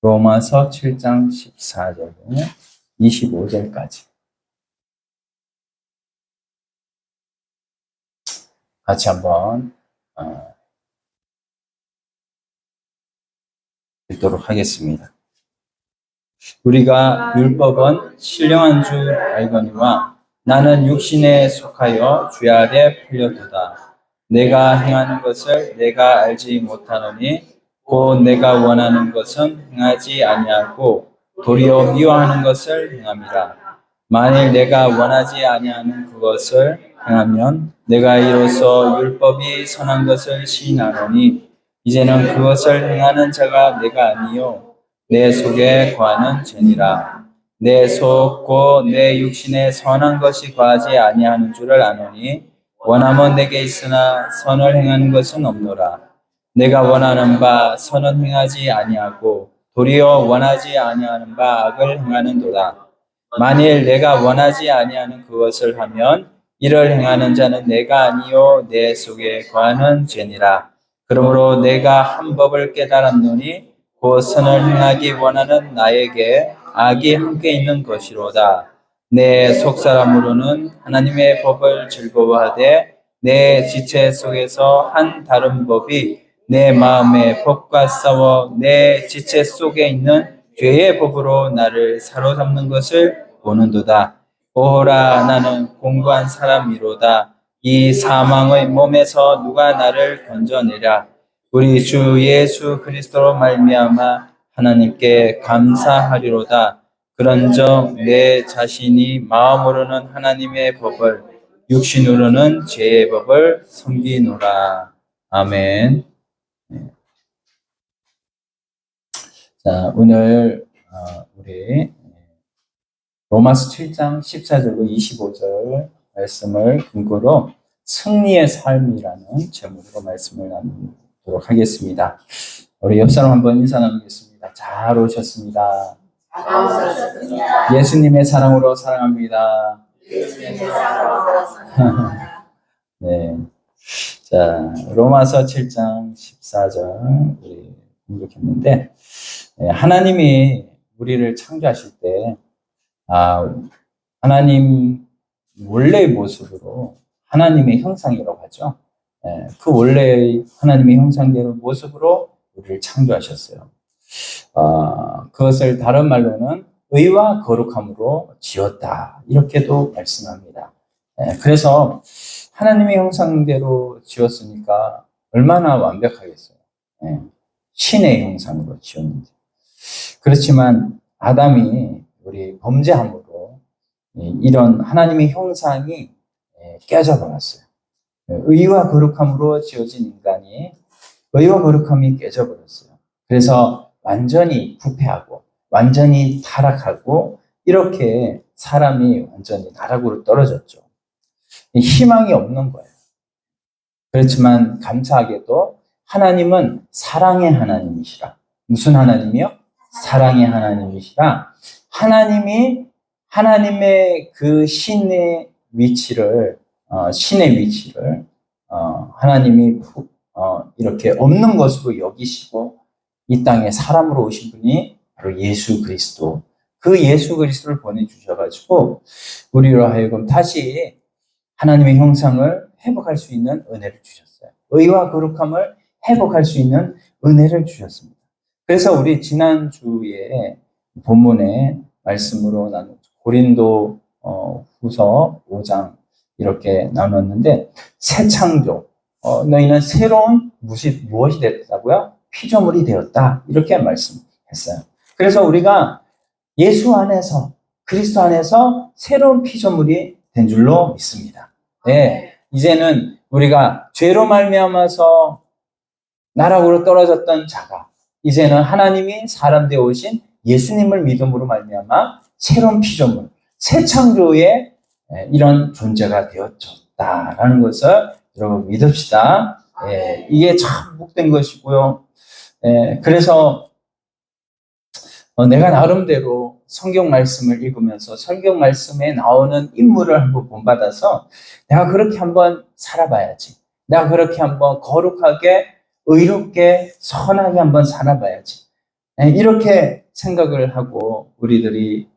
로마서 7장 14절 25절까지 같이 한번 읽도록 하겠습니다. 우리가 율법은 신령한 줄 알거니와 나는 육신에 속하여 죄 아래 풀려도다. 내가 행하는 것을 내가 알지 못하노니 곧 내가 원하는 것은 행하지 아니하고 도리어 미워하는 것을 행함이라. 만일 내가 원하지 아니하는 그것을 행하면 내가 이로써 율법이 선한 것을 시인하노니 이제는 그것을 행하는 자가 내가 아니요 내 속에 거하는 죄니라. 내 속 곧 내 육신에 선한 것이 거하지 아니하는 줄을 아노니 원함은 내게 있으나 선을 행하는 것은 없노라. 내가 원하는 바 선은 행하지 아니하고 도리어 원하지 아니하는 바 악을 행하는도다. 만일 내가 원하지 아니하는 그것을 하면 이를 행하는 자는 내가 아니요 내 속에 거하는 죄니라. 그러므로 내가 한 법을 깨달았노니 곧 선을 행하기 원하는 나에게 악이 함께 있는 것이로다. 내 속사람으로는 하나님의 법을 즐거워하되 내 지체 속에서 한 다른 법이 내 마음의 법과 싸워 내 지체 속에 있는 죄의 법으로 나를 사로잡는 것을 보는도다. 오호라 나는 공고한 사람이로다. 이 사망의 몸에서 누가 나를 건져내랴. 우리 주 예수 그리스도로 말미암아 하나님께 감사하리로다. 그런즉 내 자신이 마음으로는 하나님의 법을 육신으로는 죄의 법을 섬기노라. 아멘. 자, 오늘 우리 로마서 7장 14절로 25절 말씀을 근거로 승리의 삶이라는 제목으로 말씀을 나누도록 하겠습니다. 우리 옆 사람 한번 인사 나누겠습니다. 잘 오셨습니다. 잘 오셨습니다. 예수님의 사랑으로 사랑합니다. 예수님의 사랑으로 사랑합니다. 네. 자, 로마서 7장 14절 우리 공독했는데 하나님이 우리를 창조하실 때 하나님 원래의 모습으로 하나님의 형상이라고 하죠. 그 원래의 하나님의 형상대로 모습으로 우리를 창조하셨어요. 그것을 다른 말로는 의와 거룩함으로 지었다. 이렇게도 말씀합니다. 그래서 하나님의 형상대로 지었으니까 얼마나 완벽하겠어요. 신의 형상으로 지었는데. 그렇지만 아담이 우리 범죄함으로 이런 하나님의 형상이 깨져버렸어요. 의와 거룩함으로 지어진 인간이 의와 거룩함이 깨져버렸어요. 그래서 완전히 부패하고 완전히 타락하고 이렇게 사람이 완전히 나락으로 떨어졌죠. 희망이 없는 거예요. 그렇지만 감사하게도 하나님은 사랑의 하나님이시라. 무슨 하나님이요? 사랑의 하나님이시라. 하나님이 하나님의 그 신의 위치를 하나님이 이렇게 없는 것으로 여기시고 이 땅에 사람으로 오신 분이 바로 예수 그리스도. 그 예수 그리스도를 보내주셔가지고 우리로 하여금 다시 하나님의 형상을 회복할 수 있는 은혜를 주셨어요. 의와 거룩함을 회복할 수 있는 은혜를 주셨습니다. 그래서 우리 지난주에 본문의 말씀으로 나눈 고린도 후서 5장 이렇게 나눴는데 새 창조, 너희는 새로운 무엇이 됐다고요? 피조물이 되었다. 이렇게 말씀했어요. 그래서 우리가 예수 안에서 그리스도 안에서 새로운 피조물이 된 줄로 믿습니다. 네, 이제는 우리가 죄로 말미암아서 나락으로 떨어졌던 자가 이제는 하나님이 사람 되어 오신 예수님을 믿음으로 말미암아 새로운 피조물, 새 창조의 이런 존재가 되어졌다라는 것을 여러분 믿읍시다. 이게 참 복된 것이고요. 그래서 내가 나름대로 성경 말씀을 읽으면서 성경 말씀에 나오는 인물을 한번 본받아서 내가 그렇게 한번 살아봐야지. 내가 그렇게 한번 거룩하게 의롭게 선하게 한번 살아봐야지. 이렇게 생각을 하고 우리들이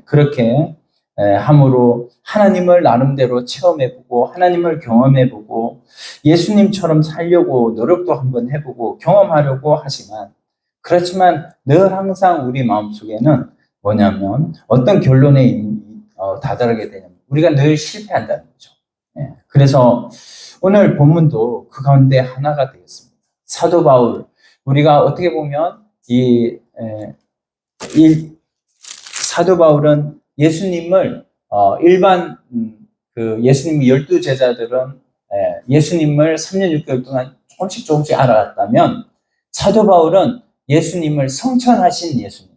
그렇게 함으로 하나님을 나름대로 체험해보고 하나님을 경험해보고 예수님처럼 살려고 노력도 한번 해보고 경험하려고 하지만 그렇지만 늘 항상 우리 마음속에는 뭐냐면 어떤 결론에 다다르게 되냐면 우리가 늘 실패한다는 거죠. 그래서 오늘 본문도 그 가운데 하나가 되겠습니다. 사도 바울, 우리가 어떻게 보면 이 사도 바울은 예수님을 일반 그 예수님 12제자들은 예수님을 3년 6개월 동안 조금씩 알아갔다면 사도 바울은 예수님을 성천하신 예수님,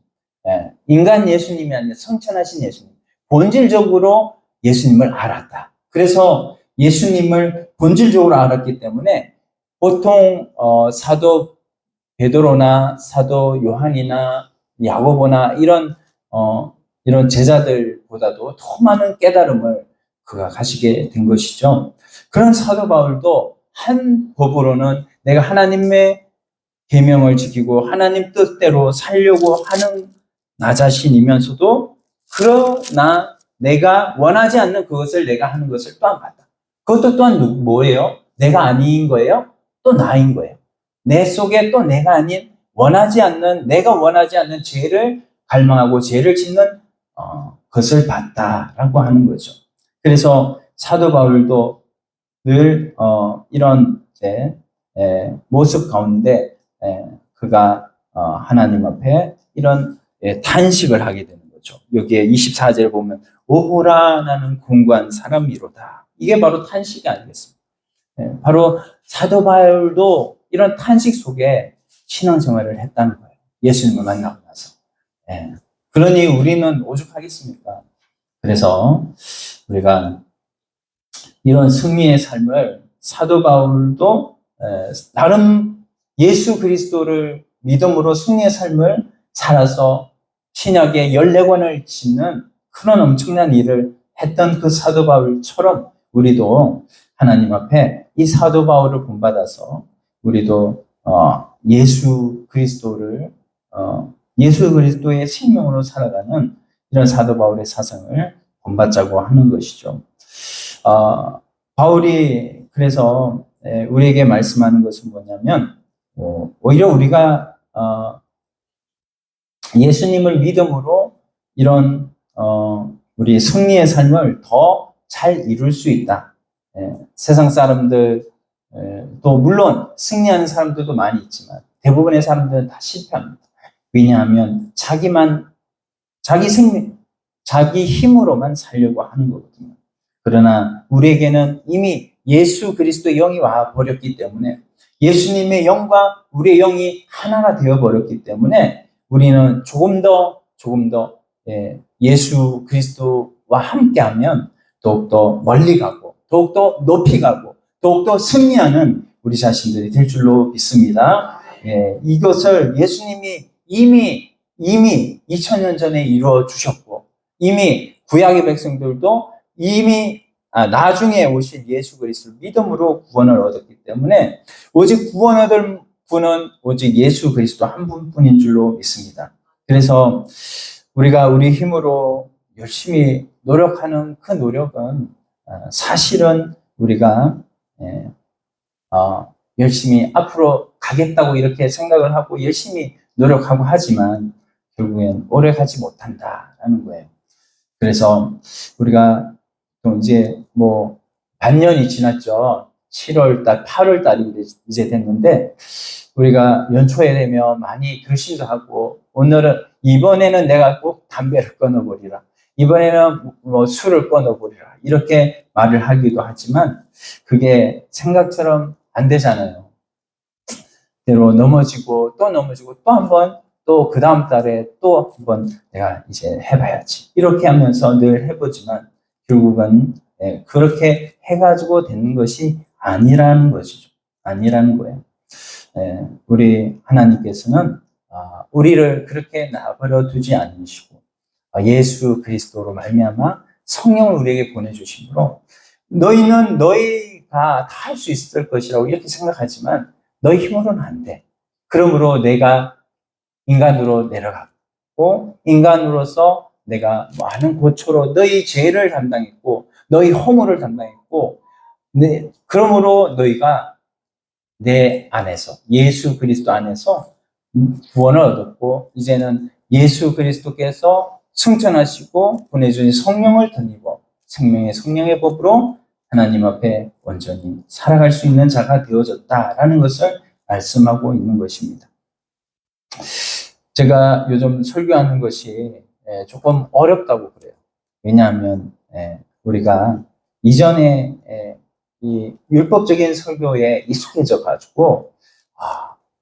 인간 예수님이 아니라 성천하신 예수님, 본질적으로 예수님을 알았다. 그래서 예수님을 본질적으로 알았기 때문에 보통 사도 베드로나 사도 요한이나 야고보나 이런 제자들보다도 더 많은 깨달음을 그가 가지게 된 것이죠. 그런 사도 바울도 한 법으로는 내가 하나님의 계명을 지키고 하나님 뜻대로 살려고 하는 나 자신이면서도 그러나 내가 원하지 않는 그것을 내가 하는 것을 또한 봤다. 그것도 또한 뭐예요? 내가 아닌 거예요? 또 나인 거예요. 내 속에 또 내가 아닌 내가 원하지 않는 죄를 갈망하고 죄를 짓는 것을 봤다라고 하는 거죠. 그래서 사도 바울도 늘 이런 모습 가운데 그가 하나님 앞에 이런 탄식을 하게 되는 거죠. 여기에 24절에 보면 오호라 나는 공고한 사람이로다. 이게 바로 탄식이 아니겠습니까? 바로 사도 바울도 이런 탄식 속에 신앙생활을 했다는 거예요. 예수님을 만나고 나서. 그러니 우리는 오죽하겠습니까? 그래서 우리가 이런 승리의 삶을 사도 바울도 나름 예수 그리스도를 믿음으로 승리의 삶을 살아서 신약의 14권을 짓는 그런 엄청난 일을 했던 그 사도 바울처럼 우리도 하나님 앞에 이 사도 바울을 본받아서 우리도 예수 그리스도의 생명으로 살아가는 이런 사도 바울의 사상을 본받자고 하는 것이죠. 바울이 그래서 우리에게 말씀하는 것은 뭐냐면 오히려 우리가 예수님을 믿음으로 이런 우리 승리의 삶을 더 잘 이룰 수 있다. 세상 사람들 또 물론 승리하는 사람들도 많이 있지만 대부분의 사람들은 다 실패합니다. 왜냐하면 자기 힘으로만 살려고 하는 거거든요. 그러나 우리에게는 이미 예수 그리스도의 영이 와 버렸기 때문에 예수님의 영과 우리의 영이 하나가 되어 버렸기 때문에 우리는 조금 더 예수 그리스도와 함께하면 더욱더 멀리 가고 더욱더 높이 가고 더욱더 승리하는 우리 자신들이 될 줄로 믿습니다. 이것을 예수님이 이미 2000년 전에 이루어 주셨고 이미 구약의 백성들도 이미 나중에 오실 예수 그리스도를 믿음으로 구원을 얻었기 때문에 오직 구원 얻을 분은 오직 예수 그리스도 한 분뿐인 줄로 믿습니다. 그래서 우리가 우리 힘으로 열심히 노력하는 그 노력은 사실은 우리가 열심히 앞으로 가겠다고 이렇게 생각을 하고 열심히 노력하고 하지만 결국엔 오래 가지 못한다라는 거예요. 그래서 우리가 또 이제 반년이 지났죠. 7월달, 8월달이 이제 됐는데 우리가 연초에 되면 많이 결심도 하고 이번에는 내가 꼭 담배를 끊어버리라. 이번에는 술을 끊어버리라. 이렇게 말을 하기도 하지만 그게 생각처럼 안 되잖아요. 대로 넘어지고 또 한 번 또 그 다음 달에 또 한 번 내가 이제 해봐야지. 이렇게 하면서 늘 해보지만 결국은 그렇게 해가지고 되는 것이 아니라는 것이죠. 아니라는 거예요. 우리 하나님께서는 우리를 그렇게 놔버려 두지 않으시고 예수 그리스도로 말미암아 성령을 우리에게 보내주심으로 너희는 너희가 다 할 수 있을 것이라고 이렇게 생각하지만 너희 힘으로는 안 돼. 그러므로 내가 인간으로 내려갔고 인간으로서 내가 많은 고초로 너희 죄를 담당했고 너희 허물을 담당했고 그러므로 너희가 내 안에서 예수 그리스도 안에서 구원을 얻었고 이제는 예수 그리스도께서 승천하시고 보내주신 성령을 덧입어 생명의 성령의 법으로 하나님 앞에 온전히 살아갈 수 있는 자가 되어졌다라는 것을 말씀하고 있는 것입니다. 제가 요즘 설교하는 것이 조금 어렵다고 그래요. 왜냐하면 우리가 이전에 이 율법적인 설교에 익숙해져 가지고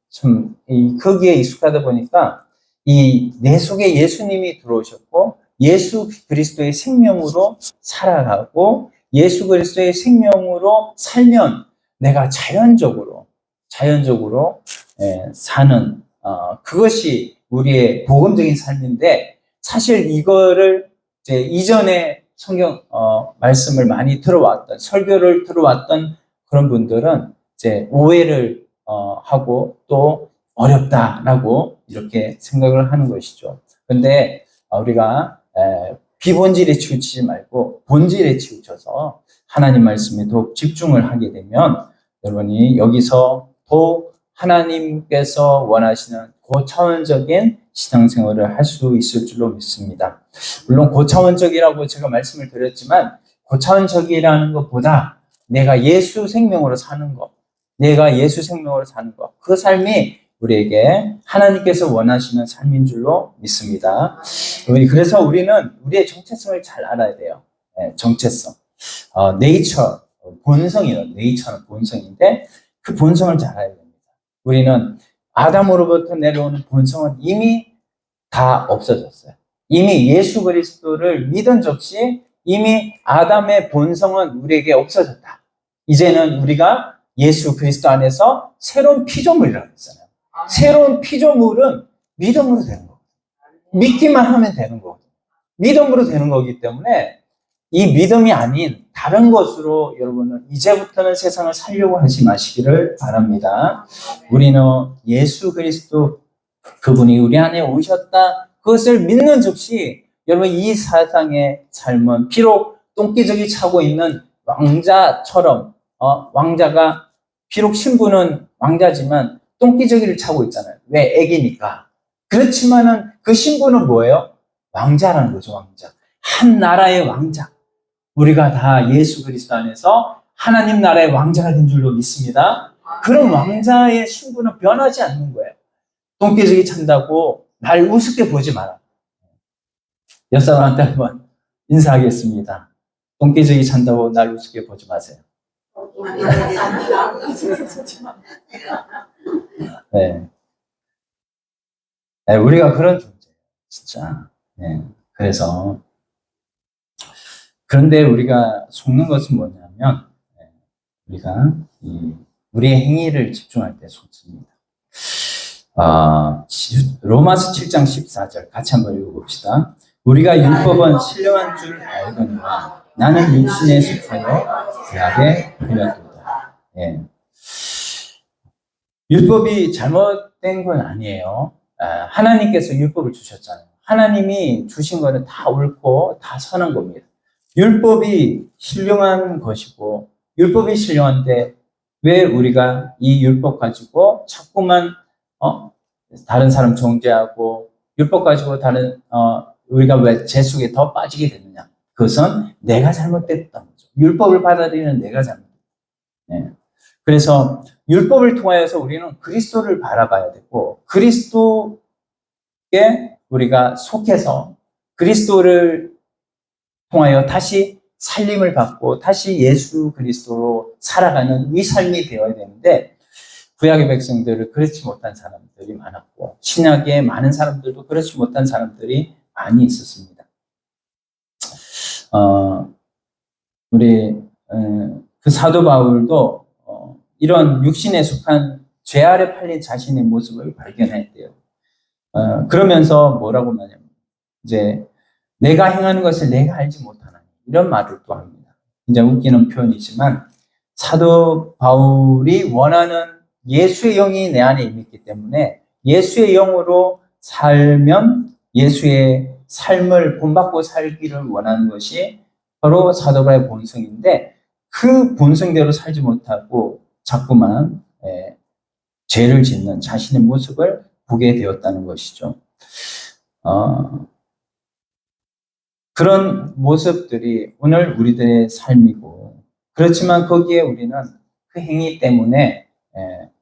좀 거기에 익숙하다 보니까 내 속에 예수님이 들어오셨고 예수 그리스도의 생명으로 살아가고 예수 그리스도의 생명으로 살면 내가 자연적으로 사는 그것이 우리의 복음적인 삶인데 사실 이거를 이제 이전에 성경 말씀을 많이 들어왔던 설교를 들어왔던 그런 분들은 이제 오해를 하고 또 어렵다라고 이렇게 생각을 하는 것이죠. 그런데 우리가 비본질에 치우치지 말고 본질에 치우쳐서 하나님 말씀에 더욱 집중을 하게 되면 여러분이 여기서 더 하나님께서 원하시는 고차원적인 신앙생활을 할 수 있을 줄로 믿습니다. 물론 고차원적이라고 제가 말씀을 드렸지만 고차원적이라는 것보다 내가 예수 생명으로 사는 것, 그 삶이 우리에게 하나님께서 원하시는 삶인 줄로 믿습니다. 그래서 우리는 우리의 정체성을 잘 알아야 돼요. 정체성. 네이처, 본성이에요. 네이처는 본성인데 그 본성을 잘 알아야 됩니다. 우리는 아담으로부터 내려오는 본성은 이미 다 없어졌어요. 이미 예수 그리스도를 믿은 적시 이미 아담의 본성은 우리에게 없어졌다. 이제는 우리가 예수 그리스도 안에서 새로운 피조물이라고 했잖아요. 새로운 피조물은 믿음으로 되는 거거든요. 믿기만 하면 되는 거거든요. 믿음으로 되는 거기 때문에 이 믿음이 아닌 다른 것으로 여러분은 이제부터는 세상을 살려고 하지 마시기를 바랍니다. 우리는 예수 그리스도 그분이 우리 안에 오셨다. 그것을 믿는 즉시 여러분 이 세상의 삶은 비록 똥기저귀 차고 있는 왕자처럼 왕자가 비록 신부는 왕자지만 똥기저귀를 차고 있잖아요. 왜? 애기니까. 그렇지만은 그 신부는 뭐예요? 왕자라는 거죠. 왕자. 한 나라의 왕자. 우리가 다 예수 그리스도 안에서 하나님 나라의 왕자가 된 줄로 믿습니다. 그런 왕자의 신부는 변하지 않는 거예요. 똥기저귀 찬다고 날 우습게 보지 마라. 옆사람한테 한번 인사하겠습니다. 똥기저귀 찬다고 날 우습게 보지 마세요. 네. 우리가 그런 존재예요. 진짜. 그래서 그런데 우리가 속는 것은 뭐냐면 우리가 우리의 행위를 집중할 때 속습니다. 로마서 7장 14절 같이 한번 읽어봅시다. 우리가 율법은 신령한 줄 알거니와 나는 육신에 속하여 죄악에 풀렸도다. 율법이 잘못된 건 아니에요. 하나님께서 율법을 주셨잖아요. 하나님이 주신 거는 다 옳고 다 선한 겁니다. 율법이 신령한 것이고 율법이 신령한데 왜 우리가 이 율법 가지고 자꾸만 다른 사람 정죄하고 율법 가지고 우리가 왜 죄 속에 더 빠지게 되느냐? 그것은 내가 잘못됐다는 거죠. 율법을 받아들이는 내가 잘못됐다. 그래서 율법을 통하여서 우리는 그리스도를 바라봐야 되고 그리스도께 우리가 속해서 그리스도를 통하여 다시 살림을 받고 다시 예수 그리스도로 살아가는 이 삶이 되어야 되는데 구약의 백성들을 그렇지 못한 사람들이 많았고 신약의 많은 사람들도 그렇지 못한 사람들이 많이 있었습니다. 우리 그 사도 바울도 이런 육신에 속한 죄 아래 팔린 자신의 모습을 발견했대요. 그러면서 뭐라고 하냐면 이제 내가 행하는 것을 내가 알지 못하나니 이런 말을 또 합니다. 굉장히 웃기는 표현이지만 사도 바울이 원하는 예수의 영이 내 안에 있기 때문에 예수의 영으로 살면 예수의 삶을 본받고 살기를 원하는 것이 바로 사도 바울의 본성인데 그 본성대로 살지 못하고 자꾸만 죄를 짓는 자신의 모습을 보게 되었다는 것이죠. 그런 모습들이 오늘 우리들의 삶이고 그렇지만 거기에 우리는 그 행위 때문에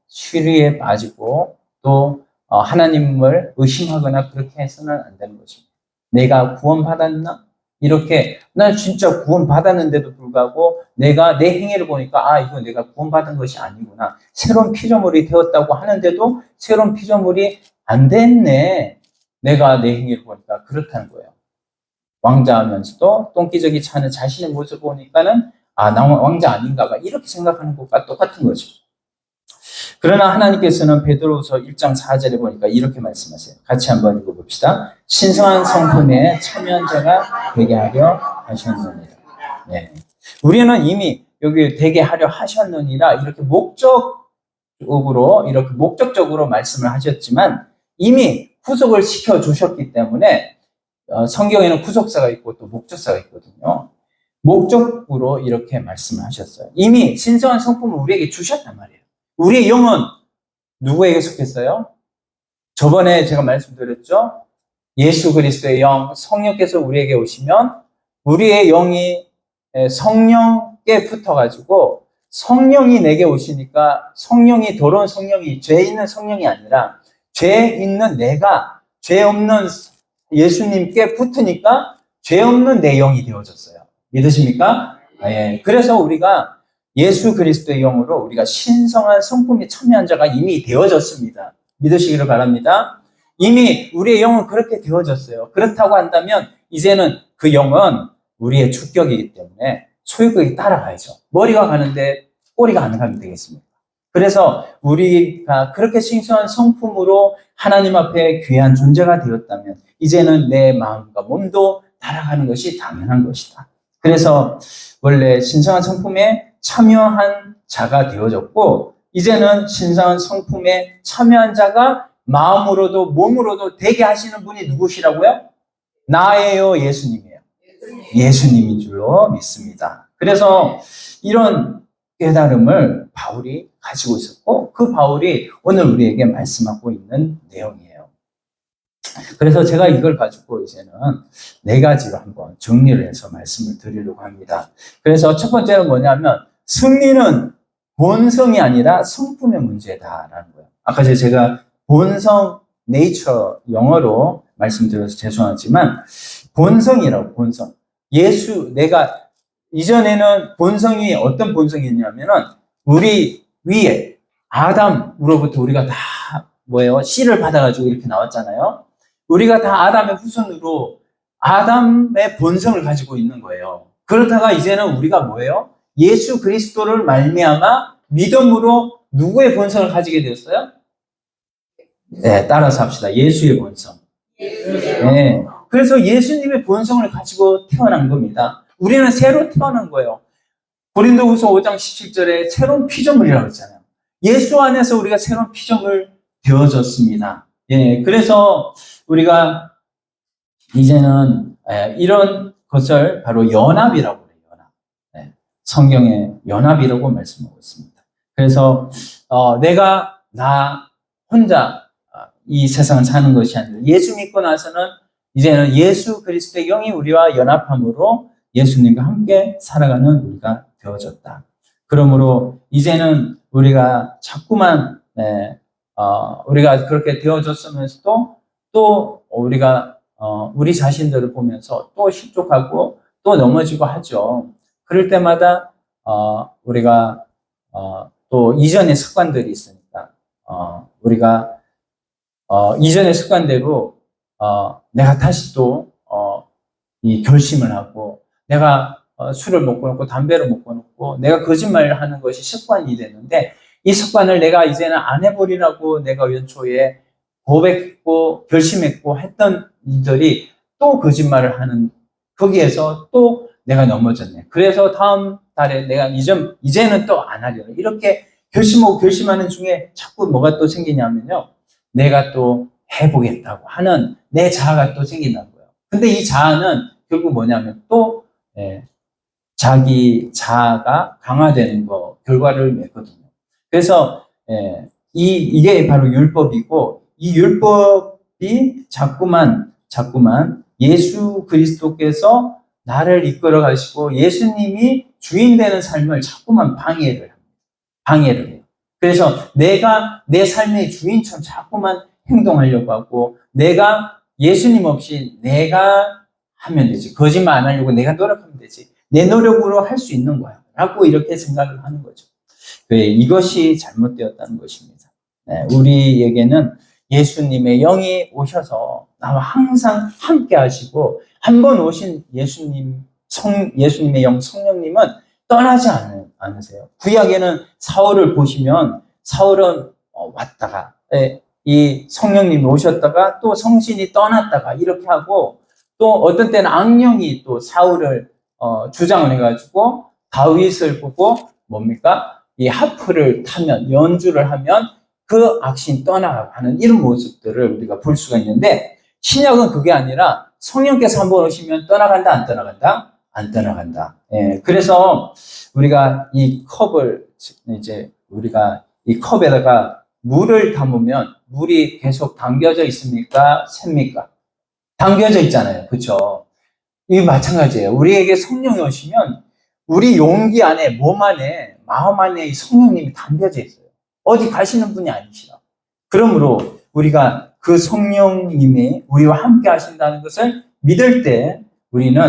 시리에 빠지고 또 하나님을 의심하거나 그렇게 해서는 안 되는 것입니다. 내가 구원받았나? 이렇게 난 진짜 구원받았는데도 불구하고 내가 내 행위를 보니까 이거 내가 구원받은 것이 아니구나. 새로운 피조물이 되었다고 하는데도 새로운 피조물이 안 됐네. 내가 내 행위를 보니까 그렇다는 거예요. 왕자하면서도 똥기저귀 차는 자신의 모습을 보니까는 나 왕자 아닌가 봐. 이렇게 생각하는 것과 똑같은 거죠. 그러나 하나님께서는 베드로후서 1장 4절에 보니까 이렇게 말씀하세요. 같이 한번 읽어봅시다. 신성한 성품에 참여한 자가 되게 하려 하셨느니라. 네. 우리는 이미 여기 되게 하려 하셨느니라 이렇게 목적적으로 말씀을 하셨지만 이미 구속을 시켜 주셨기 때문에 성경에는 구속사가 있고 또 목적사가 있거든요. 목적으로 이렇게 말씀을 하셨어요. 이미 신성한 성품을 우리에게 주셨단 말이에요. 우리의 영은 누구에게 속했어요? 저번에 제가 말씀드렸죠? 예수 그리스도의 영, 성령께서 우리에게 오시면 우리의 영이 성령께 붙어가지고 성령이 내게 오시니까 성령이 더러운 성령이 죄 있는 성령이 아니라 죄 있는 내가 죄 없는 예수님께 붙으니까 죄 없는 내 영이 되어졌어요. 믿으십니까? 예. 그래서 우리가 예수 그리스도의 영으로 우리가 신성한 성품에 참여한 자가 이미 되어졌습니다. 믿으시기를 바랍니다. 이미 우리의 영은 그렇게 되어졌어요. 그렇다고 한다면 이제는 그 영은 우리의 주격이기 때문에 소유격이 따라가야죠. 머리가 가는데 꼬리가 안 가면 되겠습니까? 그래서 우리가 그렇게 신성한 성품으로 하나님 앞에 귀한 존재가 되었다면 이제는 내 마음과 몸도 따라가는 것이 당연한 것이다. 그래서 원래 신성한 성품에 참여한 자가 되어졌고 이제는 신성한 성품에 참여한 자가 마음으로도 몸으로도 되게 하시는 분이 누구시라고요? 나예요, 예수님이에요? 예수님인 줄로 믿습니다. 그래서 이런 깨달음을 바울이 가지고 있었고 그 바울이 오늘 우리에게 말씀하고 있는 내용이에요. 그래서 제가 이걸 가지고 이제는 4가지로 한번 정리를 해서 말씀을 드리려고 합니다. 그래서 첫 번째는 뭐냐면 승리는 본성이 아니라 성품의 문제다라는 거예요. 아까 제가 본성, 네이처 영어로 말씀드려서 죄송하지만 본성이라고 본성. 내가 이전에는 본성이 어떤 본성이었냐면은 우리 위에 아담으로부터 우리가 다 씨를 받아가지고 이렇게 나왔잖아요. 우리가 다 아담의 후손으로 아담의 본성을 가지고 있는 거예요. 그렇다가 이제는 우리가 뭐예요? 예수 그리스도를 말미암아 믿음으로 누구의 본성을 가지게 되었어요? 네, 따라서 합시다. 예수의 본성. 네. 그래서 예수님의 본성을 가지고 태어난 겁니다. 우리는 새로 태어난 거예요. 고린도후서 5장 17절에 새로운 피조물이라고 했잖아요. 예수 안에서 우리가 새로운 피조물 되어졌습니다. 예, 그래서 우리가 이제는 이런 것을 바로 연합이라고 해요. 연합. 네, 성경의 연합이라고 말씀하고 있습니다. 그래서 내가 나 혼자 이 세상을 사는 것이 아니라 예수 믿고 나서는 이제는 예수 그리스도의 영이 우리와 연합함으로 예수님과 함께 살아가는 우리가 되어졌다. 그러므로 이제는 우리가 자꾸만 우리가 그렇게 되어졌으면서도 또 우리가 우리 자신들을 보면서 또 실족하고 또 넘어지고 하죠. 그럴 때마다 우리가 또 이전의 습관들이 있으니까 우리가 이전의 습관대로 내가 다시 또 이 결심을 하고 내가 술을 먹고 놓고 담배를 먹고 놓고 내가 거짓말을 하는 것이 습관이 됐는데 이 습관을 내가 이제는 안 해버리라고 내가 연초에 고백했고 결심했고 했던 일들이 또 거짓말을 하는 거기에서 또 내가 넘어졌네. 그래서 다음 달에 내가 이제는 또 안 하려고 이렇게 결심하고 결심하는 중에 자꾸 뭐가 또 생기냐면요. 내가 또 해보겠다고 하는 내 자아가 또 생긴다는 거예요. 근데 이 자아는 결국 뭐냐면 또 자기 자아가 강화되는 거 결과를 맺거든요. 그래서 이게 바로 율법이고 이 율법이 자꾸만 예수 그리스도께서 나를 이끌어 가시고 예수님이 주인 되는 삶을 자꾸만 방해를 해요. 그래서 내가 내 삶의 주인처럼 자꾸만 행동하려고 하고 내가 예수님 없이 내가 하면 되지. 거짓말 안 하려고 내가 노력하면 되지. 내 노력으로 할 수 있는 거야. 라고 이렇게 생각을 하는 거죠. 이것이 잘못되었다는 것입니다. 우리에게는 예수님의 영이 오셔서 나와 항상 함께 하시고 한 번 오신 예수님의 영 성령님은 떠나지 않으세요. 구약에는 사울을 보시면 사울은 왔다가 이 성령님이 오셨다가 또 성신이 떠났다가 이렇게 하고 또 어떤 때는 악령이 또 사울을 주장을 해가지고 다윗을 보고 뭡니까? 이 하프를 타면 연주를 하면 그 악신 떠나가고 하는 이런 모습들을 우리가 볼 수가 있는데 신약은 그게 아니라 성령께서 한번 오시면 떠나간다 안 떠나간다? 안 떠나간다. 그래서 우리가 이 컵을 우리가 이 컵에다가 물을 담으면 물이 계속 담겨져 있습니까? 셉니까? 담겨져 있잖아요. 그렇죠? 이 마찬가지예요. 우리에게 성령이 오시면 우리 용기 안에, 몸 안에, 마음 안에 이 성령님이 담겨져 있어요. 어디 가시는 분이 아니시라. 그러므로 우리가 그 성령님이 우리와 함께 하신다는 것을 믿을 때 우리는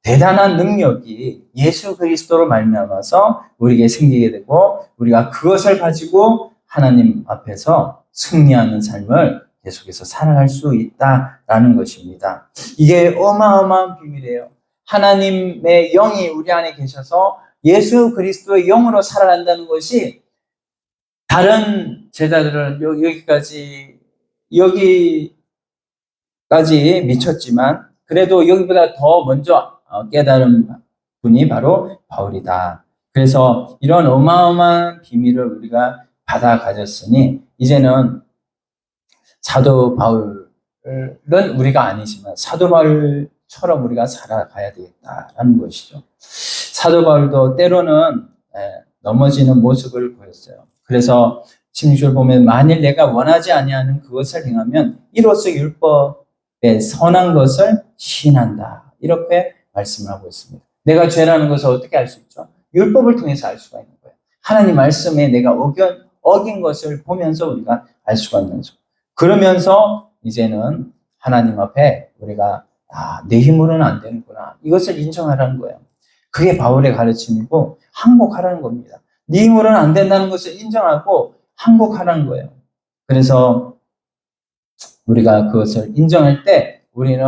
대단한 능력이 예수 그리스도로 말미암아서 우리에게 생기게 되고 우리가 그것을 가지고 하나님 앞에서 승리하는 삶을 계속해서 살아갈 수 있다라는 것입니다. 이게 어마어마한 비밀이에요. 하나님의 영이 우리 안에 계셔서 예수 그리스도의 영으로 살아간다는 것이 다른 제자들은 여기까지 미쳤지만 그래도 여기보다 더 먼저 깨달은 분이 바로 바울이다. 그래서 이런 어마어마한 비밀을 우리가 받아 가졌으니 이제는 사도 바울은 우리가 아니지만 사도 바울처럼 우리가 살아가야 되겠다라는 것이죠. 사도 바울도 때로는 넘어지는 모습을 보였어요. 그래서 16절 보면 만일 내가 원하지 아니하는 그것을 행하면 이로써 율법의 선한 것을 시인한다. 이렇게 말씀을 하고 있습니다. 내가 죄라는 것을 어떻게 알 수 있죠? 율법을 통해서 알 수가 있는 거예요. 하나님 말씀에 내가 어긴 것을 보면서 우리가 알 수가 있는 거죠. 그러면서 이제는 하나님 앞에 우리가 내 힘으로는 안 되는구나. 이것을 인정하라는 거예요. 그게 바울의 가르침이고 항복하라는 겁니다. 네 힘으로는 안 된다는 것을 인정하고 항복하라는 거예요. 그래서 우리가 그것을 인정할 때 우리는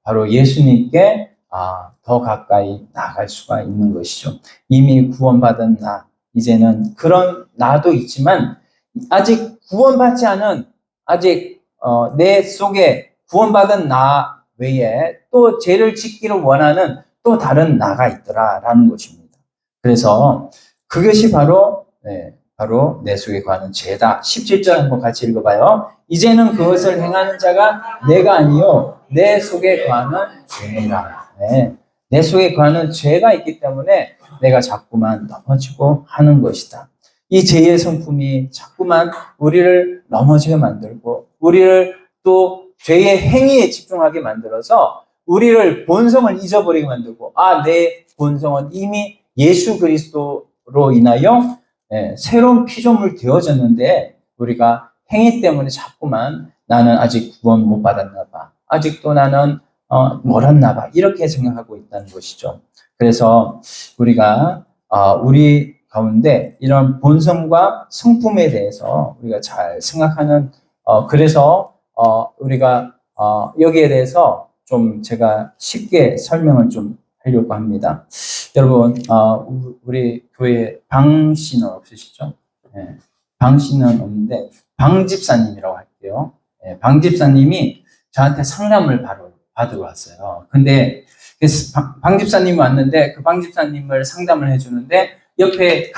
바로 예수님께 더 가까이 나아갈 수가 있는 것이죠. 이미 구원받은 나, 이제는 그런 나도 있지만 아직 구원받지 않은 아직 내 속에 구원받은 나 외에 또 죄를 짓기를 원하는 또 다른 나가 있더라라는 것입니다. 그래서 그것이 바로 내 속에 거하는 죄다. 17절 한번 같이 읽어봐요. 이제는 그것을 행하는 자가 내가 아니요 내 속에 거하는 죄라. 내 속에 거하는 죄가 있기 때문에 내가 자꾸만 넘어지고 하는 것이다. 이 죄의 성품이 자꾸만 우리를 넘어지게 만들고 우리를 또 죄의 행위에 집중하게 만들어서 우리를 본성을 잊어버리게 만들고 내 본성은 이미 예수 그리스도로 인하여 새로운 피조물 되어졌는데 우리가 행위 때문에 자꾸만 나는 아직 구원 못 받았나 봐. 아직도 나는 멀었나 봐. 이렇게 생각하고 있다는 것이죠. 그래서 우리가 우리 가운데 이런 본성과 성품에 대해서 우리가 잘 생각하는 그래서 우리가 여기에 대해서 좀 제가 쉽게 설명을 좀 하려고 합니다. 여러분 우리 교회 방신은 없으시죠? 방신은 없는데 방집사님이라고 할게요. 방집사님이 저한테 상담을 받으러 왔어요. 근데 방집사님이 왔는데 그 방집사님을 상담을 해주는데 옆에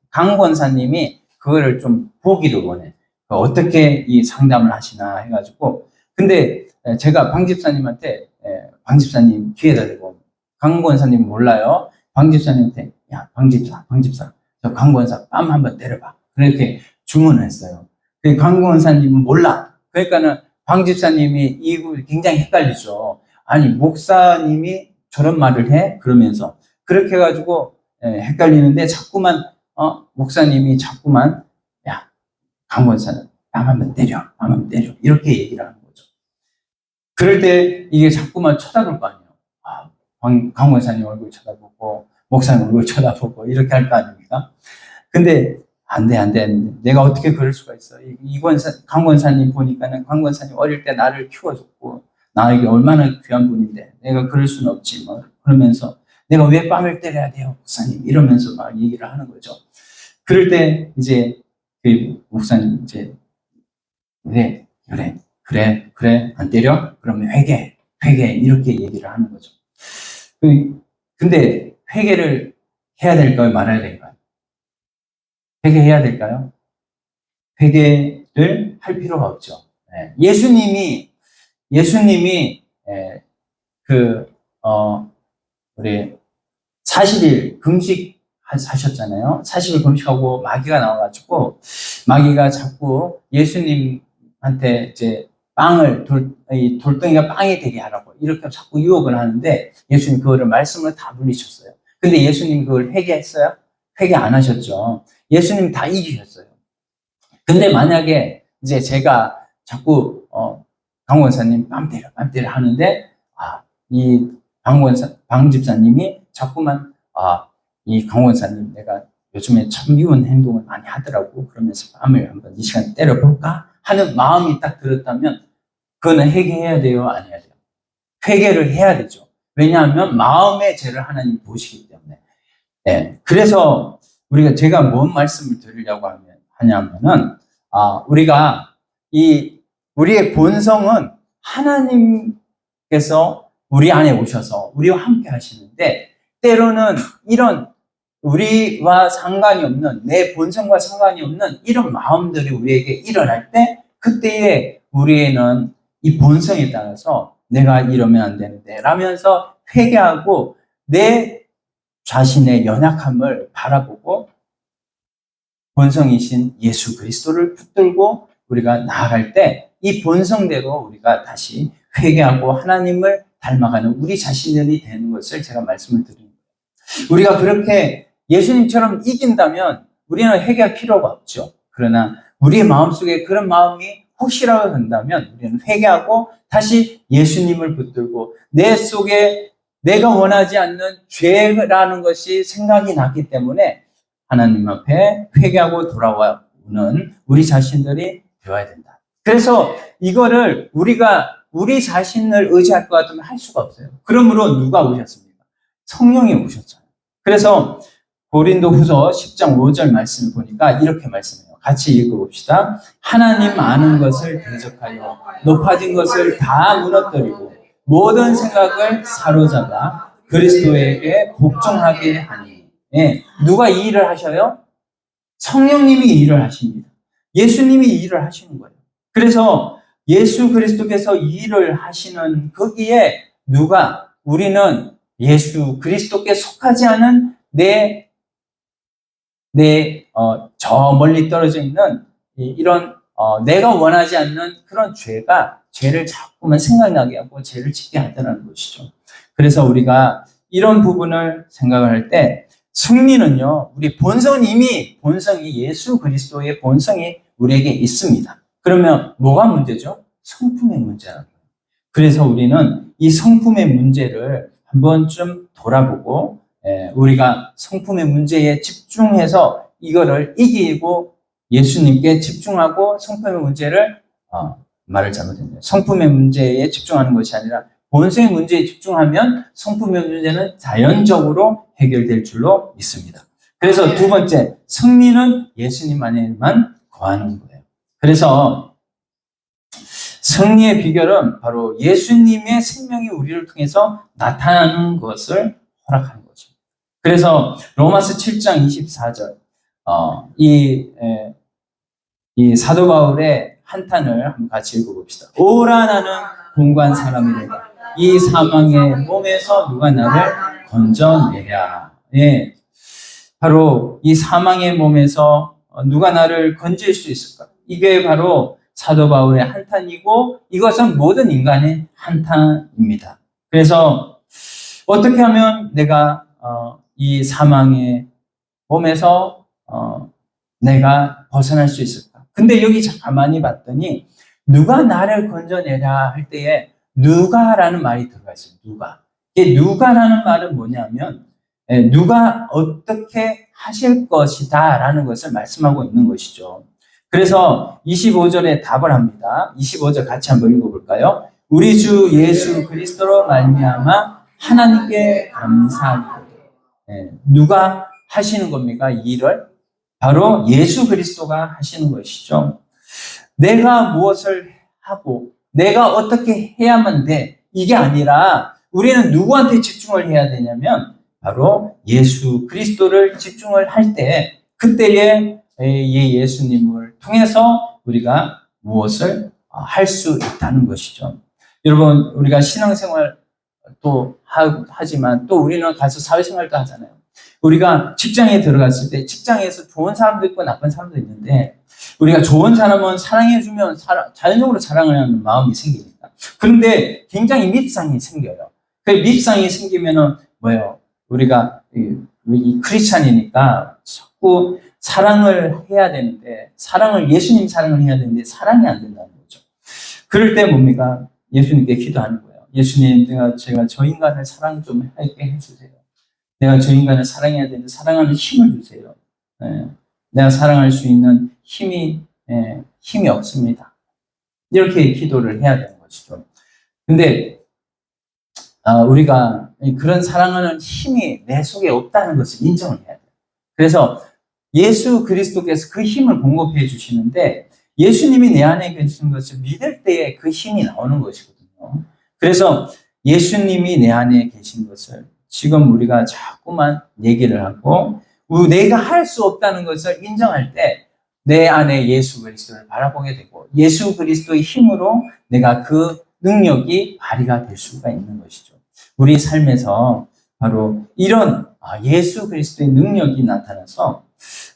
강권사님이 그거를 좀 보기를 원해. 어떻게 이 상담을 하시나 해가지고, 근데 제가 방 집사님한테, 방 집사님 기회다 대고, 강 권사님 몰라요? 방 집사님한테, 야, 방 집사, 저 강 권사 뺨 한번 때려봐. 그렇게 주문을 했어요. 강 권사님은 몰라. 그러니까는 방 집사님이 이거 굉장히 헷갈리죠. 아니, 목사님이 저런 말을 해? 그러면서. 그렇게 해가지고, 헷갈리는데 자꾸만, 목사님이 자꾸만, 야, 강 권사는 뺨 한번 때려. 이렇게 얘기를 하는 거죠. 그럴 때 이게 자꾸만 쳐다볼 거 아니에요. 강 권사님 얼굴 쳐다보고, 목사님 얼굴 쳐다보고, 이렇게 할 거 아닙니까? 근데, 안 돼. 내가 어떻게 그럴 수가 있어. 강 권사님 보니까는 강 권사님 어릴 때 나를 키워줬고, 나에게 얼마나 귀한 분인데, 내가 그럴 수는 없지, 뭐. 그러면서, 내가 왜 뺨을 때려야 돼요, 목사님? 이러면서 막 얘기를 하는 거죠. 그럴 때, 이제, 그 목사님, 이제, 그래, 안 때려? 그러면 회개, 이렇게 얘기를 하는 거죠. 근데, 회개를 해야 될까요? 말아야 될까요? 회개해야 될까요? 회개를 할 필요가 없죠. 예수님이, 우리 40일 금식 하셨잖아요. 40일 금식하고 마귀가 나와가지고, 마귀가 자꾸 예수님한테 이제 돌덩이가 빵이 되게 하라고 이렇게 자꾸 유혹을 하는데, 예수님 그거를 말씀을 다 물리쳤어요. 근데 예수님 그걸 회개했어요? 회개 안 하셨죠. 예수님 다 이기셨어요. 근데 만약에 이제 제가 자꾸 강 권사님 뺨 때려 하는데, 이 방 집사님이 자꾸만 이 강 권사님 내가 요즘에 참 미운 행동을 많이 하더라고, 그러면서 뺨을 한번 이 시간에 때려볼까 하는 마음이 딱 들었다면, 그거는 회개해야 돼요, 안 해야 돼요? 회개를 해야 되죠. 왜냐하면 마음의 죄를 하나님 보시기 때문에. 그래서 제가 뭔 말씀을 드리려고 하냐면은, 우리가 우리의 본성은 하나님께서 우리 안에 오셔서 우리와 함께 하시는데, 때로는 이런 우리와 상관이 없는, 내 본성과 상관이 없는 이런 마음들이 우리에게 일어날 때, 그때에 우리는 이 본성에 따라서 내가 이러면 안 되는데 라면서 회개하고 내 자신의 연약함을 바라보고 본성이신 예수 그리스도를 붙들고 우리가 나아갈 때, 이 본성대로 우리가 다시 회개하고 하나님을 닮아가는 우리 자신들이 되는 것을 제가 말씀을 드립니다. 우리가 그렇게 예수님처럼 이긴다면 우리는 회개할 필요가 없죠. 그러나 우리의 마음속에 그런 마음이 혹시라도 든다면 우리는 회개하고 다시 예수님을 붙들고, 내 속에 내가 원하지 않는 죄라는 것이 생각이 났기 때문에 하나님 앞에 회개하고 돌아오는 우리 자신들이 되어야 된다. 그래서 이거를 우리가 우리 자신을 의지할 것 같으면 할 수가 없어요. 그러므로 누가 오셨습니까? 성령이 오셨잖아요. 그래서 고린도후서 10장 5절 말씀을 보니까 이렇게 말씀해요. 같이 읽어봅시다. 하나님 아는 것을 대적하여 높아진 것을 다 무너뜨리고 모든 생각을 사로잡아 그리스도에게 복종하게 하니. 누가 이 일을 하셔요? 성령님이 이 일을 하십니다. 예수님이 이 일을 하시는 거예요. 그래서 예수 그리스도께서 이 일을 하시는 거기에 우리는 예수 그리스도께 속하지 않은 저 멀리 떨어져 있는 이런 내가 원하지 않는 그런 죄를 자꾸만 생각나게 하고 죄를 짓게 하더라는 것이죠. 그래서 우리가 이런 부분을 생각을 할 때, 승리는요, 우리 본성이 예수 그리스도의 본성이 우리에게 있습니다. 그러면 뭐가 문제죠? 성품의 문제라는 거예요. 그래서 우리는 이 성품의 문제를 한 번쯤 돌아보고, 우리가 성품의 문제에 집중해서 이거를 이기고 예수님께 집중하고, 성품의 문제를 말을 잘못했네요. 성품의 문제에 집중하는 것이 아니라 본성의 문제에 집중하면 성품의 문제는 자연적으로 해결될 줄로 믿습니다. 그래서 두 번째, 승리는 예수님 안에만 거하는 거예요. 그래서 승리의 비결은 바로 예수님의 생명이 우리를 통해서 나타나는 것을 허락하는 거죠. 그래서 로마서 7장 24절, 이 사도 바울의 한탄을 한번 같이 읽어봅시다. 오라 나는 공고한 사람이로다. 이 사망의 몸에서 누가 나를 건져내랴. 예, 바로 이 사망의 몸에서 누가 나를 건질 수 있을까? 이게 바로 사도 바울의 한탄이고 이것은 모든 인간의 한탄입니다. 그래서 어떻게 하면 내가 이 사망의 몸에서 내가 벗어날 수 있을까? 근데 여기 가만히 봤더니 누가 나를 건져내라 할 때에 누가라는 말이 들어가 있어요. 누가. 이 누가라는 말은 뭐냐면 누가 어떻게 하실 것이다 라는 것을 말씀하고 있는 것이죠. 그래서 25절에 답을 합니다. 25절 같이 한번 읽어볼까요? 우리 주 예수 그리스도로 말미암아 하나님께 감사하리로다. 누가 하시는 겁니까? 이 일을? 바로 예수 그리스도가 하시는 것이죠. 내가 무엇을 하고 내가 어떻게 해야만 돼? 이게 아니라 우리는 누구한테 집중을 해야 되냐면 바로 예수 그리스도를 집중을 할 때 그때에 이 예수님을 통해서 우리가 무엇을 할 수 있다는 것이죠. 여러분 우리가 신앙생활 또 하지만 또 우리는 가서 사회생활도 하잖아요. 우리가 직장에 들어갔을 때 직장에서 좋은 사람도 있고 나쁜 사람도 있는데 우리가 좋은 사람은 사랑해주면 자연적으로 사랑을 하는 마음이 생기니까. 그런데 굉장히 밉상이 생겨요. 그 밉상이 생기면은 뭐예요? 우리가 이 크리스찬이니까 자꾸 사랑을 해야 되는데 예수님 사랑을 해야 되는데 사랑이 안 된다는 거죠. 그럴 때 뭡니까? 예수님께 기도하는 거예요. 예수님, 제가 저 인간을 사랑 좀 하게 해주세요. 내가 저 인간을 사랑해야 되는데 사랑하는 힘을 주세요. 내가 사랑할 수 있는 힘이 없습니다. 이렇게 기도를 해야 되는 것이죠. 근데 우리가 그런 사랑하는 힘이 내 속에 없다는 것을 인정을 해야 돼요. 그래서 예수 그리스도께서 그 힘을 공급해 주시는데 예수님이 내 안에 계시는 것을 믿을 때에 그 힘이 나오는 것이거든요. 그래서 예수님이 내 안에 계신 것을 지금 우리가 자꾸만 얘기를 하고 내가 할 수 없다는 것을 인정할 때 내 안에 예수 그리스도를 바라보게 되고 예수 그리스도의 힘으로 내가 그 능력이 발휘가 될 수가 있는 것이죠. 우리 삶에서 바로 이런 예수 그리스도의 능력이 나타나서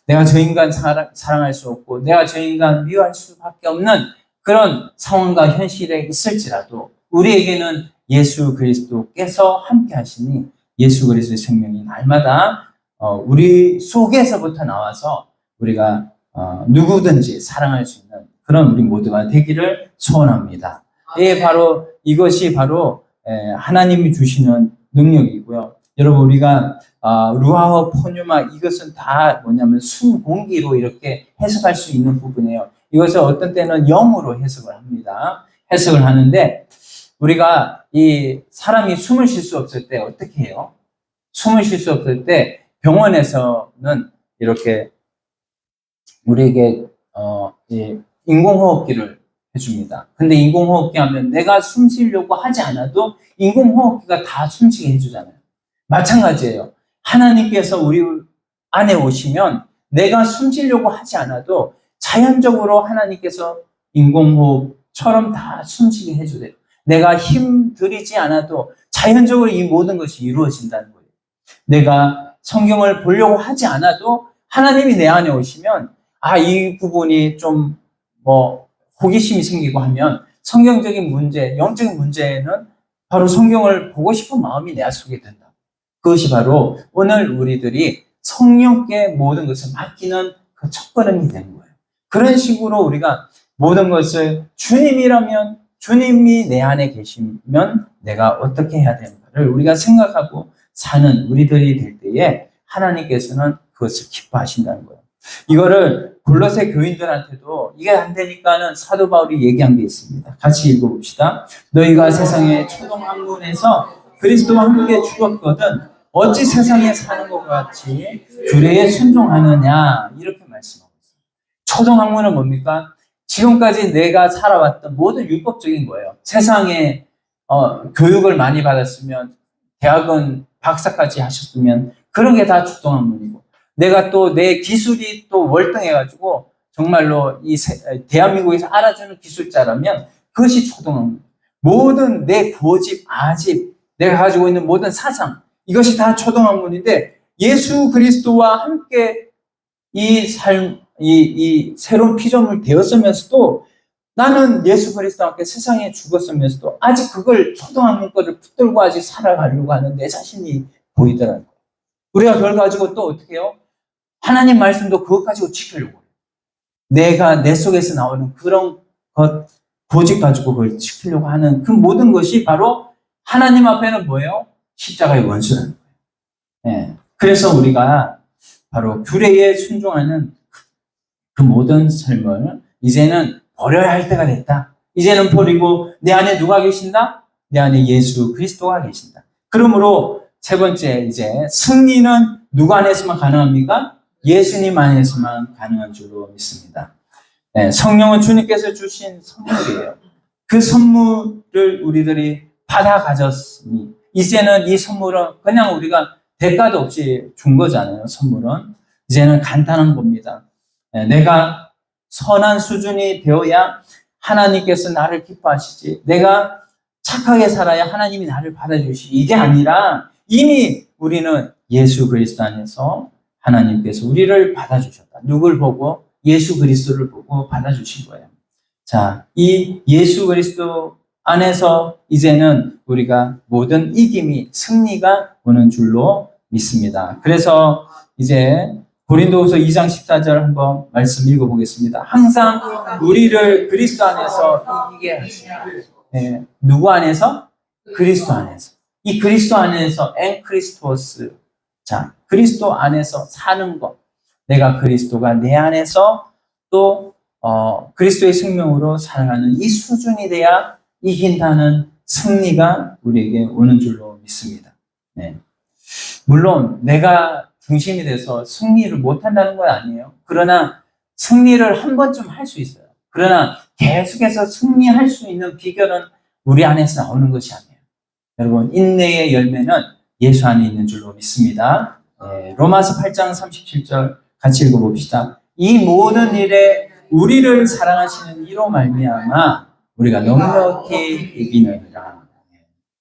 내가 저 인간 사랑할 수 없고 내가 저 인간 미워할 수밖에 없는 그런 상황과 현실에 있을지라도 우리에게는 예수 그리스도께서 함께 하시니 예수 그리스도의 생명이 날마다 우리 속에서부터 나와서 우리가 누구든지 사랑할 수 있는 그런 우리 모두가 되기를 소원합니다. 바로 이것이 바로 하나님이 주시는 능력이고요. 여러분 우리가 루아와 포뉴마 이것은 다 뭐냐면 숨 공기로 이렇게 해석할 수 있는 부분이에요. 이것을 어떤 때는 영으로 해석을 합니다. 해석을 하는데 우리가 이 사람이 숨을 쉴 수 없을 때 어떻게 해요? 숨을 쉴 수 없을 때 병원에서는 이렇게 우리에게 인공호흡기를 해줍니다. 근데 인공호흡기 하면 내가 숨 쉬려고 하지 않아도 인공호흡기가 다 숨쉬게 해주잖아요. 마찬가지예요. 하나님께서 우리 안에 오시면 내가 숨 쉬려고 하지 않아도 자연적으로 하나님께서 인공호흡처럼 다 숨쉬게 해주세요. 내가 힘 들이지 않아도 자연적으로 이 모든 것이 이루어진다는 거예요. 내가 성경을 보려고 하지 않아도 하나님이 내 안에 오시면 이 부분이 좀 호기심이 생기고 하면 성경적인 문제, 영적인 문제는 바로 성경을 보고 싶은 마음이 내 속에 든다. 그것이 바로 오늘 우리들이 성령께 모든 것을 맡기는 그 첫걸음이 되는 거예요. 그런 식으로 우리가 모든 것을 주님이라면 주님이 내 안에 계시면 내가 어떻게 해야 되는가를 우리가 생각하고 사는 우리들이 될 때에 하나님께서는 그것을 기뻐하신다는 거예요. 이거를 골로새 교인들한테도 이게 안 되니까는 사도 바울이 얘기한 게 있습니다. 같이 읽어봅시다. 너희가 세상의 초동학문에서 그리스도와 함께 죽었거든 어찌 세상에 사는 것 같이 규례에 순종하느냐 이렇게 말씀하고 있어요. 초동학문은 뭡니까? 지금까지 내가 살아왔던 모든 율법적인 거예요. 세상에 교육을 많이 받았으면 대학은 박사까지 하셨으면 그런 게 다 초동학문이고 내가 또 내 기술이 또 월등해가지고 정말로 대한민국에서 알아주는 기술자라면 그것이 초등학문. 모든 내 고집, 아집, 내가 가지고 있는 모든 사상, 이것이 다 초등학문인데 예수 그리스도와 함께 이 삶, 이 새로운 피조물 되었으면서도 나는 예수 그리스도와 함께 세상에 죽었으면서도 아직 그걸 초등학문 거를 붙들고 아직 살아가려고 하는 내 자신이 보이더라고요. 우리가 그걸 가지고 또 어떻게 해요? 하나님 말씀도 그것 가지고 지키려고 해요. 내가 내 속에서 나오는 그런 것, 고집 가지고 그걸 지키려고 하는 그 모든 것이 바로 하나님 앞에는 뭐예요? 십자가의 원수라는 거예요. 예. 그래서 우리가 바로 규례에 순종하는 그 모든 삶을 이제는 버려야 할 때가 됐다. 이제는 버리고 내 안에 누가 계신다? 내 안에 예수 그리스도가 계신다. 그러므로 세 번째 이제 승리는 누구 안에서만 가능합니까? 예수님 안에서만 가능한 줄로 믿습니다. 네, 성령은 주님께서 주신 선물이에요. 그 선물을 우리들이 받아 가졌으니 이제는 이 선물은 그냥 우리가 대가도 없이 준 거잖아요. 선물은 이제는 간단한 겁니다. 네, 내가 선한 수준이 되어야 하나님께서 나를 기뻐하시지. 내가 착하게 살아야 하나님이 나를 받아주시지. 이게 아니라 이미 우리는 예수 그리스도 안에서 하나님께서 우리를 받아주셨다. 누굴 보고? 예수 그리스도를 보고 받아주신 거예요. 자, 이 예수 그리스도 안에서 이제는 우리가 모든 이김이 승리가 오는 줄로 믿습니다. 그래서 이제 고린도후서 2장 14절 한번 말씀 읽어보겠습니다. 항상 우리를 그리스도 안에서 이기게 하시라. 네, 누구 안에서? 그리스도 안에서. 이 그리스도 안에서 엔크리스토스. 자, 그리스도 안에서 사는 것. 내가 그리스도가 내 안에서 또 그리스도의 생명으로 살아가는 이 수준이 돼야 이긴다는 승리가 우리에게 오는 줄로 믿습니다. 네. 물론 내가 중심이 돼서 승리를 못한다는 건 아니에요. 그러나 승리를 한 번쯤 할 수 있어요. 그러나 계속해서 승리할 수 있는 비결은 우리 안에서 나오는 것이 아니에요. 여러분, 인내의 열매는 예수 안에 있는 줄로 믿습니다. 로마서 8장 37절 같이 읽어봅시다. 이 모든 일에 우리를 사랑하시는 이로 말미암아 우리가 넉넉히 이기느니라.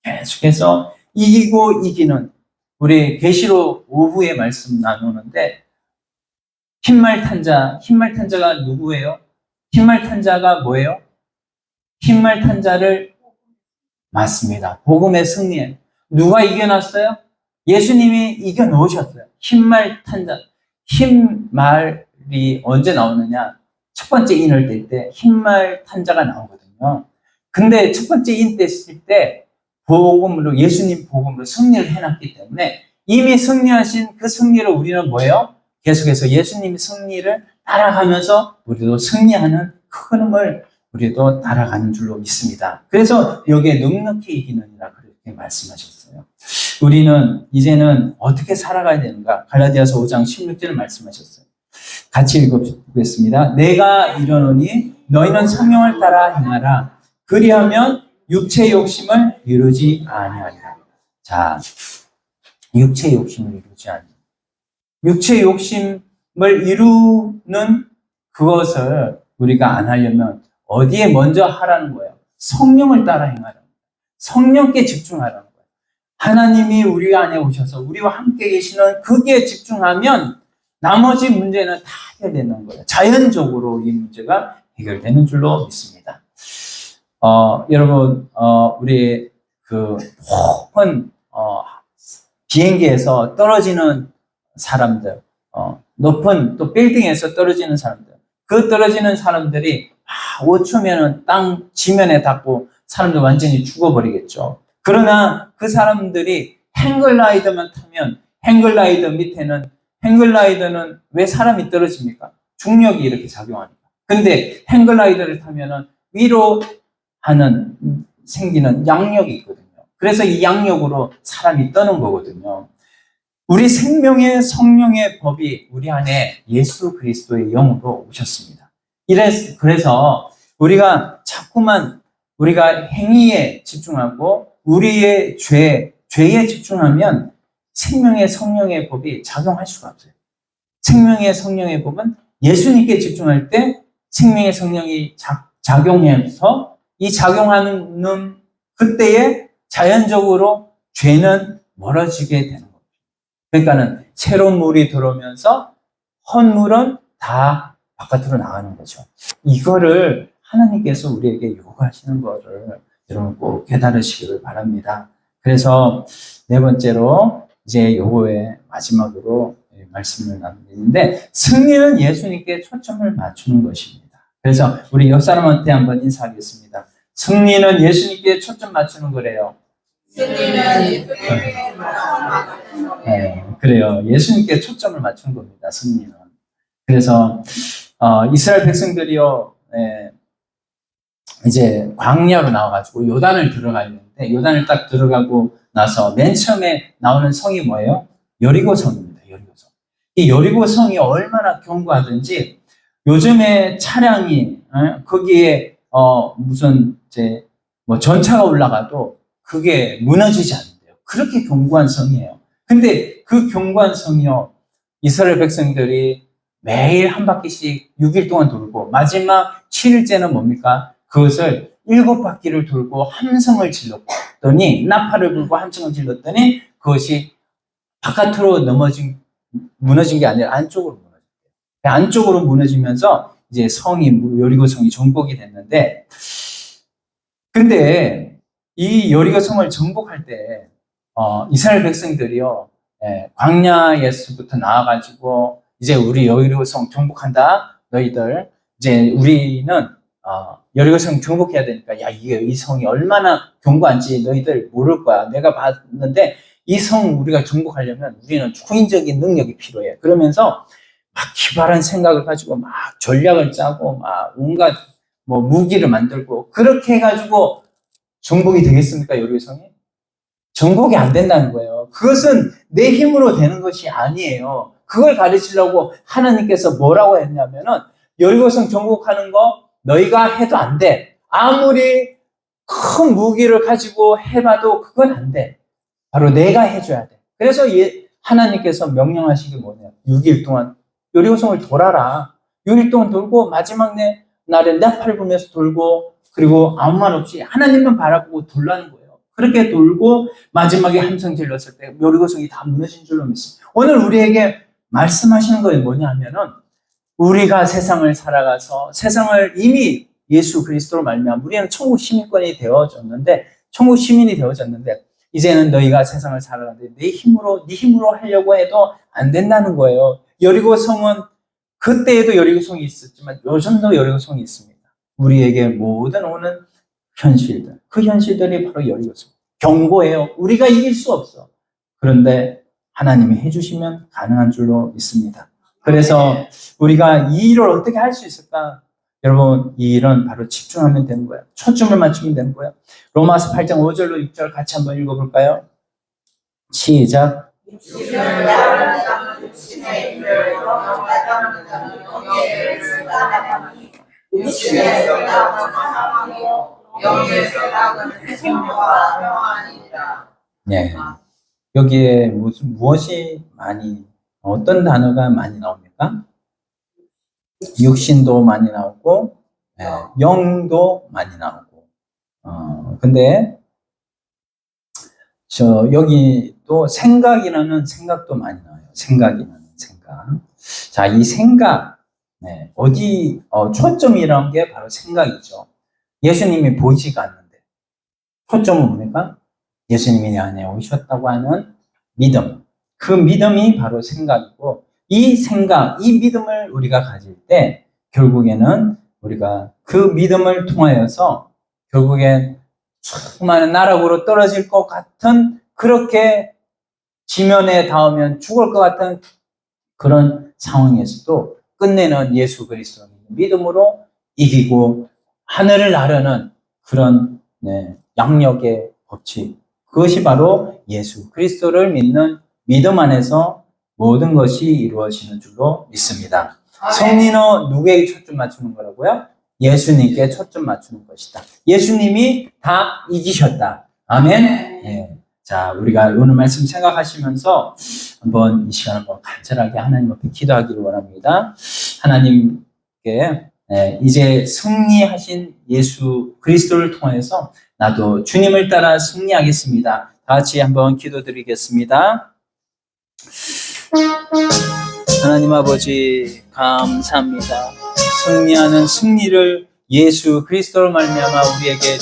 계속해서 이기고 이기는 우리 계시록 오후에 말씀 나누는데 흰말 탄자가 누구예요? 흰말 탄자가 뭐예요? 흰말 탄자를 맞습니다. 복음의 승리에 누가 이겨놨어요? 예수님이 이겨놓으셨어요. 흰말 탄자. 흰말이 언제 나오느냐? 첫 번째 인을 뗄 때 흰말 탄자가 나오거든요. 근데 첫 번째 인 뗐을 때 복음으로 예수님 복음으로 승리를 해놨기 때문에 이미 승리하신 그 승리를 우리는 뭐예요? 계속해서 예수님의 승리를 따라가면서 우리도 승리하는 큰 흐름을 우리도 따라가는 줄로 믿습니다. 그래서 여기에 넉넉히 이기느니라 그렇게 말씀하셨어요. 우리는 이제는 어떻게 살아가야 되는가? 갈라디아서 5장 16절을 말씀하셨어요. 같이 읽어보겠습니다. 내가 이르노니 너희는 성령을 따라 행하라. 그리하면 육체의 욕심을 이루지 아니하리라. 자, 육체의 욕심을 이루지 아니하리라. 육체의 욕심을 이루는 그것을 우리가 안 하려면 어디에 먼저 하라는 거예요? 성령을 따라 행하라는 거예요. 성령께 집중하라는 거예요. 하나님이 우리 안에 오셔서 우리와 함께 계시는 거기에 집중하면 나머지 문제는 다 해결되는 거예요. 자연적으로 이 문제가 해결되는 줄로 믿습니다. 여러분, 우리 그 높은 비행기에서 떨어지는 사람들, 높은 또 빌딩에서 떨어지는 사람들, 그 떨어지는 사람들이 5초면은 땅 지면에 닿고 사람들 완전히 죽어버리겠죠. 그러나 그 사람들이 행글라이더만 타면 행글라이더 밑에는 행글라이더는 왜 사람이 떨어집니까? 중력이 이렇게 작용하니까. 근데 행글라이더를 타면은 위로 하는 생기는 양력이 있거든요. 그래서 이 양력으로 사람이 떠는 거거든요. 우리 생명의 성령의 법이 우리 안에 예수 그리스도의 영으로 오셨습니다. 그래서 우리가 자꾸만 우리가 행위에 집중하고 우리의 죄에 집중하면 생명의 성령의 법이 작용할 수가 없어요. 생명의 성령의 법은 예수님께 집중할 때 생명의 성령이 작용해서 이 작용하는 그때에 자연적으로 죄는 멀어지게 되는 겁니다. 그러니까는 새로운 물이 들어오면서 헛물은 다 바깥으로 나가는 거죠. 이거를 하나님께서 우리에게 요구하시는 거를 여러분 꼭 깨달으시기를 바랍니다. 그래서 네 번째로 이제 요거의 마지막으로 말씀을 나누는데 승리는 예수님께 초점을 맞추는 것입니다. 그래서 우리 옆 사람한테 한번 인사하겠습니다. 승리는 예수님께 초점 맞추는 거래요. 승리는 예수님께 초점을 맞추는 네, 그래요. 예수님께 초점을 맞춘 겁니다. 승리는. 그래서 이스라엘 백성들이요, 이제 광야로 나와가지고 요단을 들어가야 되는데 요단을 딱 들어가고 나서 맨 처음에 나오는 성이 뭐예요? 여리고 성입니다. 여리고 성. 이 여리고 성이 얼마나 견고하든지 요즘에 차량이 거기에 무슨 이제 뭐 전차가 올라가도 그게 무너지지 않는데요. 그렇게 견고한 성이에요. 근데 그 견고한 성이요, 이스라엘 백성들이 매일 한 바퀴씩 6일 동안 돌고 마지막 7일째는 뭡니까? 그것을 7바퀴를 돌고 함성을 질렀더니 나팔을 불고 함성을 질렀더니 그것이 바깥으로 무너진 게 아니라 안쪽으로 무너졌대요. 안쪽으로 무너지면서 이제 여리고 성이 정복이 됐는데, 근데 이 여리고 성을 정복할 때 이스라엘 백성들이요, 광야에서부터 나와가지고 이제 우리 여리고 성 정복한다. 너희들 이제 우리는 여리고 성 정복해야 되니까 야 이게 이 성이 얼마나 견고한지 너희들 모를 거야. 내가 봤는데 이 성 우리가 정복하려면 우리는 초인적인 능력이 필요해. 그러면서 막 기발한 생각을 가지고 막 전략을 짜고 막 온갖 뭐 무기를 만들고 그렇게 해가지고 정복이 되겠습니까? 여리고 성이? 정복이 안 된다는 거예요. 그것은 내 힘으로 되는 것이 아니에요. 그걸 가르치려고 하나님께서 뭐라고 했냐면은 여리고성 정복하는 거 너희가 해도 안 돼. 아무리 큰 무기를 가지고 해봐도 그건 안 돼. 바로 내가 해줘야 돼. 그래서 하나님께서 명령하신 게 뭐냐? 6일 동안 여리고성을 돌아라. 6일 동안 돌고 마지막 날에 나팔 불면서 돌고 그리고 아무 말 없이 하나님만 바라보고 돌라는 거예요. 그렇게 돌고 마지막에 함성 질렀을 때 여리고성이 다 무너진 줄로 믿습니다. 오늘 우리에게 말씀하시는 건 뭐냐 하면은 우리가 세상을 살아가서 세상을 이미 예수 그리스도로 말미암아 우리는 천국 시민권이 되어졌는데 천국 시민이 되어졌는데 이제는 너희가 세상을 살아가는데 네 힘으로 하려고 해도 안 된다는 거예요. 여리고성은 그때에도 여리고성이 있었지만 요즘도 여리고성이 있습니다. 우리에게 모든 오는 현실들, 그 현실들이 바로 여리고성. 경고해요. 우리가 이길 수 없어. 그런데 하나님이 해주시면 가능한 줄로 믿습니다. 그래서 우리가 이 일을 어떻게 할 수 있을까? 여러분, 이 일은 바로 집중하면 되는 거예요. 초점을 맞추면 되는 거예요. 로마서 8장 5절로 6절 같이 한번 읽어볼까요? 시작. 네. 여기에 무엇이 어떤 단어가 많이 나옵니까? 육신도 많이 나오고, 영도 많이 나오고. 근데, 여기 또 생각이라는 생각도 많이 나와요. 생각이라는 생각. 자, 이 생각, 초점이라는 게 바로 생각이죠. 예수님이 보이지가 않는데, 초점은 뭡니까? 예수님이 내 안에 오셨다고 하는 믿음. 그 믿음이 바로 생각이고, 이 생각, 이 믿음을 우리가 가질 때, 결국에는 우리가 그 믿음을 통하여서, 결국엔 수많은 나락으로 떨어질 것 같은, 그렇게 지면에 닿으면 죽을 것 같은 그런 상황에서도 끝내는 예수 그리스도 믿음으로 이기고, 하늘을 나르는 그런, 양력의 법칙. 그것이 바로 예수 그리스도를 믿는 믿음 안에서 모든 것이 이루어지는 줄로 믿습니다. 승리는 누구에게 초점 맞추는 거라고요? 예수님께 초점 맞추는 것이다. 예수님이 다 이기셨다. 아멘. 자, 우리가 오늘 말씀 생각하시면서 한번 이 시간 한번 간절하게 하나님 앞에 기도하기를 원합니다. 하나님께 이제 승리하신 예수 그리스도를 통해서 나도 주님을 따라 승리하겠습니다. 다 같이 한번 기도드리겠습니다. 하나님 아버지 감사합니다. 승리하는 승리를 예수 그리스도로 말미암아 우리에게